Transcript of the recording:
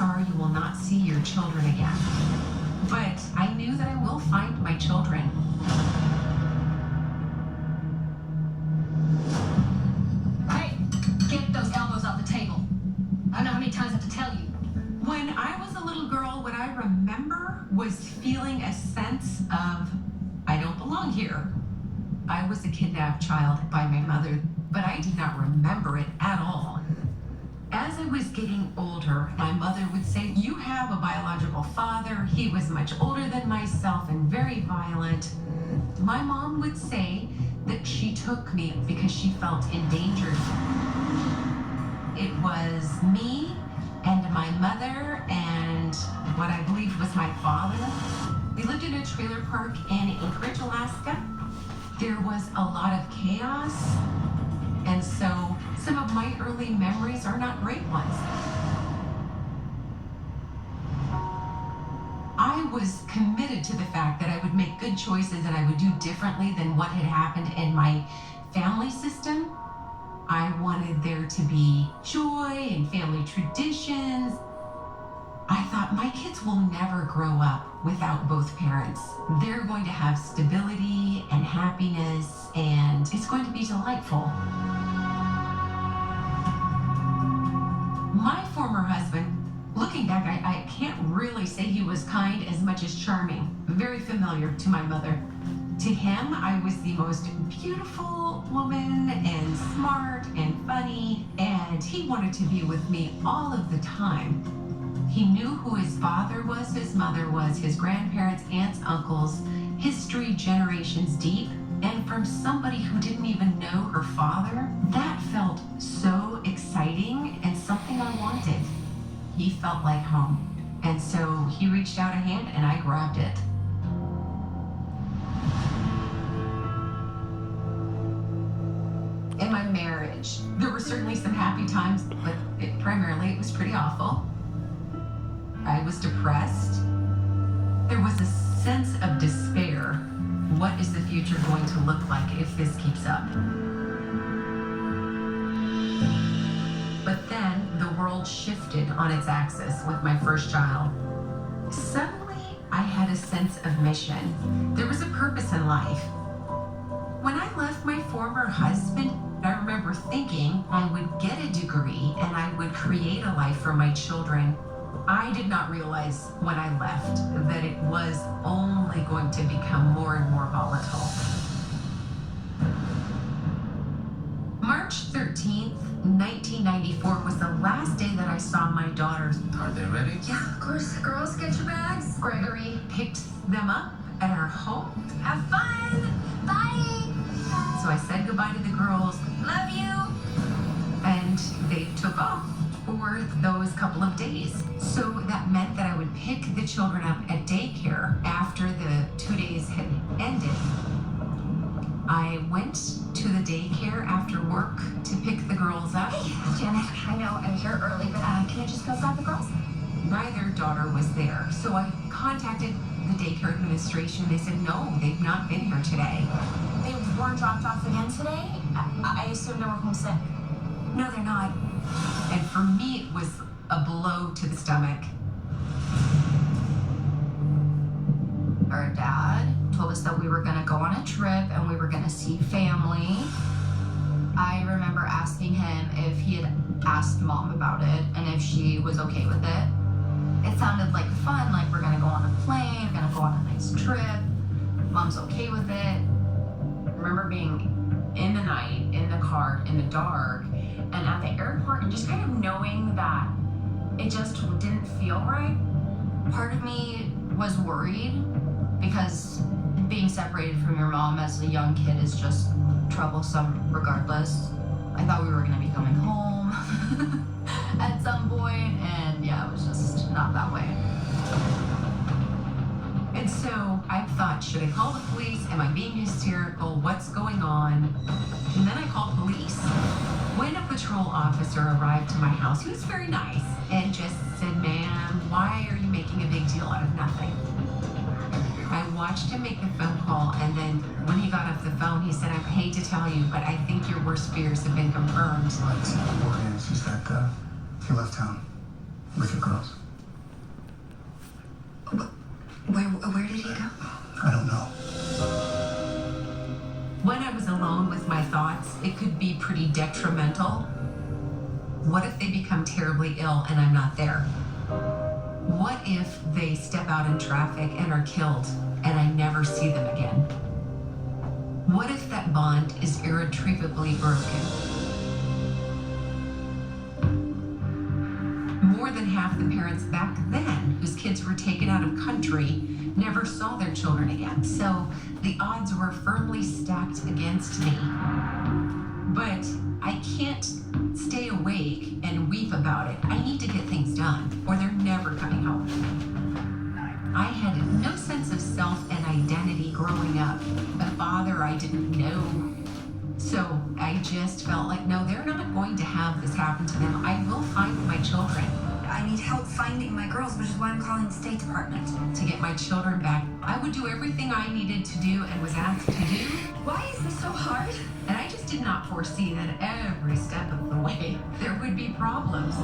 sorry you will not see your children again. But I knew that I will find my children. Hey, get those elbows off the table. I don't know how many times I have to tell you. When I was a little girl, what I remember was feeling a sense of, I don't belong here. I was a kidnapped child by my mother, but I did not remember it at all. As I was getting older, my mother would say, you have a biological father. He was much older than myself and very violent. My mom would say that she took me because she felt endangered. It was me and my mother and what I believe was my father. We lived in a trailer park in Anchorage, Alaska. There was a lot of chaos, and so some of my early memories are not great ones. I was committed to the fact that I would make good choices and I would do differently than what had happened in my family system. I wanted there to be joy and family traditions. I thought my kids will never grow up without both parents. They're going to have stability and happiness, and it's going to be delightful. My former husband, looking back, I can't really say he was kind as much as charming, very familiar to my mother. To him, I was the most beautiful woman and smart and funny, and he wanted to be with me all of the time. He knew who his father was, his mother was, his grandparents, aunts, uncles, history generations deep, and from somebody who didn't even know her father, that felt so exciting and something I wanted. He felt like home, and so he reached out a hand and I grabbed it. In my marriage, there were certainly some happy times, but primarily it was pretty awful. I was depressed. There was a sense of despair. What is the future going to look like if this keeps up? But then the world shifted on its axis with my first child. Suddenly, I had a sense of mission. There was a purpose in life. When I left my former husband, I remember thinking I would get a degree and I would create a life for my children. I did not realize when I left that it was only going to become more and more volatile. March 13th, 1994 was the last day that I saw my daughters. Are they ready? Yeah, of course. Girls, get your bags. Gregory picked them up at our home. Have fun. Bye. So I said goodbye to the girls, Love you. and they took off for those couple of days. So that meant that I would pick the children up at daycare after the 2 days had ended. I went to the daycare after work to pick the girls up. Hey, Janet, I know I'm here early, but can I just go grab the girls? Neither daughter was there, so I contacted the daycare administration. They said, no, they've not been here today. They weren't dropped off again today? I assumed they were homesick. No, they're not. And for me, it was a blow to the stomach. Our dad told us that we were going to go on a trip and we were going to see family. I remember asking him if he had asked Mom about it and if she was okay with it. It sounded like fun, like we're going to go on a plane, we're going to go on a nice trip. Mom's okay with it. I remember being in the night, in the car, in the dark, and at the airport, and just kind of knowing that it just didn't feel right. Part of me was worried because being separated from your mom as a young kid is just troublesome regardless. I thought we were going to be coming home at some point, and yeah, it was just not that way. And so I thought, should I call the police? Am I being hysterical? What's going on? And then I called police. When a patrol officer arrived to my house, he was very nice and just said, ma'am, why are you making a big deal out of nothing? I watched him make the phone call, and then when he got off the phone, he said, I hate to tell you, but I think your worst fears have been confirmed. What the word is that you left town with your girls. Where did he go? I don't know. When I was alone with my thoughts, it could be pretty detrimental. What if they become terribly ill and I'm not there? What if they step out in traffic and are killed and I never see them again? What if that bond is irretrievably broken? More than half the parents back then, whose kids were taken out of country, never saw their children again. So the odds were firmly stacked against me. But I can't stay awake and weep about it. I need to get things done, or they're never coming home. I had no sense of self and identity growing up. A father I didn't know. So I just felt like, no, they're not going to have this happen to them. I will find my children. I need help finding my girls, which is why I'm calling the State Department. To get my children back, I would do everything I needed to do and was asked to do. Why is this so hard? And I just did not foresee that every step of the way there would be problems.